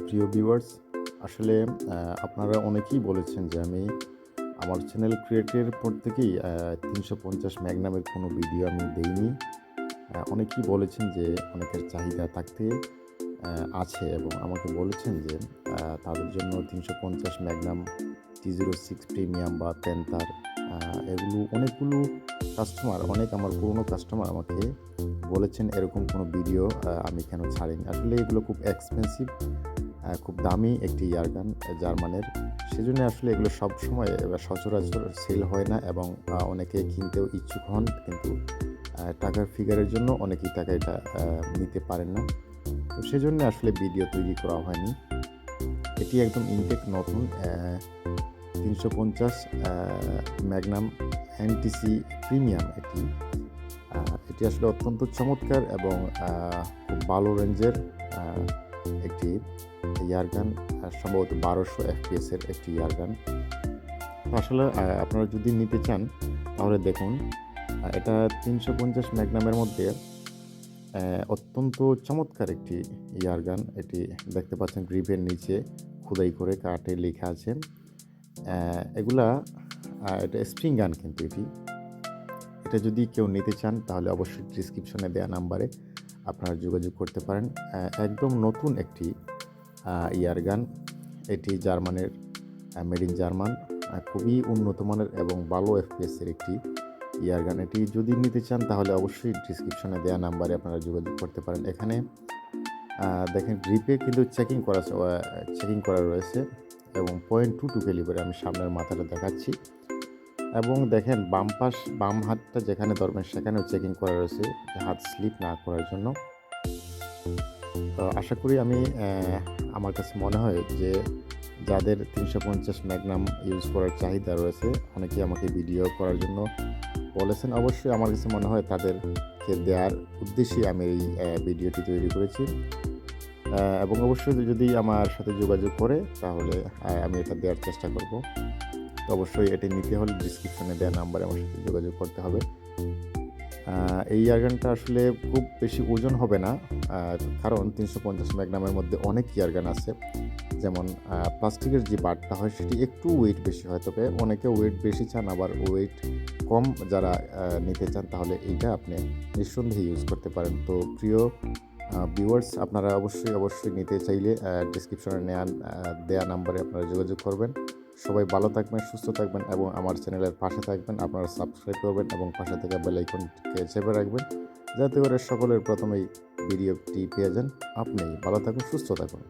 প্রিয় ভিউয়ার্স, আসলে আপনারা অনেকেই বলেছেন যে আমি আমার চ্যানেল ক্রিয়েটের পর থেকেই ৩৫০ ম্যাগনামের কোনো ভিডিও আমি দেইনি। অনেকেই বলেছেন যে অনেকের চাহিদা থাকতে আছে এবং আমাকে বলেছেন যে তাদের জন্য ৩৫০ ম্যাগনাম T06 প্রিমিয়াম বা প্যান্থার এগুলো অনেকগুলো অনেক আমার পুরনো কাস্টমার আমাকে বলেছেন এরকম কোনো ভিডিও আমি কেন ছাড়িনি। আসলে এগুলো খুব এক্সপেন্সিভ, খুব দামি একটি ইয়ারগান জার্মানের। সেজন্য আসলে এগুলো সবসময় সচরাচর সেল হয় না এবং অনেকে কিনতেও ইচ্ছুক হন, কিন্তু টাকার ফিগারের জন্য অনেকেই টাকা এটা নিতে পারেন না। তো সেজন্য আসলে ভিডিও তৈরি করা হয়নি। এটি একদম ইনটেক নতুন ৩৫০ ম্যাগনাম এনটিসি প্রিমিয়াম এটি আসলে অত্যন্ত চমৎকার এবং খুব ভালো রেঞ্জের একটি ইয়ারগান, সম্ভবত 1200 FPS এর একটি ইয়ারগান। তো আসলে আপনারা যদি নিতে চান তাহলে দেখুন, এটা ৩৫০ ম্যাগনামের মধ্যে অত্যন্ত চমৎকার একটি ইয়ারগান। এটি দেখতে পাচ্ছেন গ্রিপের নিচে খোদাই করে কাঠে লেখা আছে। এগুলা এটা স্প্রিং গান, কিন্তু এটা যদি কেউ নিতে চান তাহলে অবশ্যই ডিসক্রিপশনে দেওয়া নাম্বারে আপনারা যোগাযোগ করতে পারেন। একদম নতুন একটি ইয়ারগান, এটি জার্মানের, মেড ইন জার্মান, খুবই উন্নত মানের এবং ভালো এফপিএসের একটি ইয়ারগান। এটি যদি নিতে চান তাহলে অবশ্যই ডিসক্রিপশনে দেওয়া নাম্বারে আপনারা যোগাযোগ করতে পারেন। এখানে দেখেন গ্রিপে কিন্তু চেকিং করা রয়েছে এবং .22 ক্যালিবারে আমি সামনের মাথাটা দেখাচ্ছি, এবং দেখেন বাম হাতটা যেখানে ধরবেন সেখানেও চেকিং করা রয়েছে হাত স্লিপ না করার জন্য। তো আশা করি আমার কাছে মনে হয় যে যাদের ৩৫০ ম্যাগনাম ইউজ করার চাহিদা রয়েছে, অনেকেই আমাকে ভিডিও করার জন্য বলেছেন। অবশ্যই আমার কাছে মনে হয় তাদেরকে দেওয়ার উদ্দেশ্যেই আমি এই ভিডিওটি তৈরি করেছি, এবং অবশ্যই যদি আমার সাথে যোগাযোগ করে তাহলে আমি এটা দেওয়ার চেষ্টা করব। তো অবশ্যই এটি নিতে হলে ডিসক্রিপশনে দেওয়া নাম্বারে আমার সাথে যোগাযোগ করতে হবে। এই ইয়ারগানটা আসলে খুব বেশি ওজন হবে না, কারণ ৩৫০ ম্যাগনামের মধ্যে অনেক ইয়ারগান আছে, যেমন প্লাস্টিকের যে বারটা হয় সেটি একটু ওয়েট বেশি হয়, তবে অনেকে ওয়েট বেশি চান, আবার ওয়েট কম যারা নিতে চান তাহলে এইটা আপনি নিঃসন্দেহে ইউজ করতে পারেন। তো প্রিয় ভিউয়ার্স, আপনারা অবশ্যই নিতে চাইলে ডিসক্রিপশনে দেয়া নাম্বারে আপনারা যোগাযোগ করবেন। সবাই ভালো থাকবেন, সুস্থ থাকবেন এবং আমার চ্যানেলের পাশে থাকবেন। আপনারা সাবস্ক্রাইব করবেন এবং পাশে থাকা বেল আইকনটিকে চেপে রাখবেন, যাতে করে সকলের প্রথমেই ভিডিওটি পেয়ে যান। আপনি ভালো থাকুন, সুস্থ থাকুন।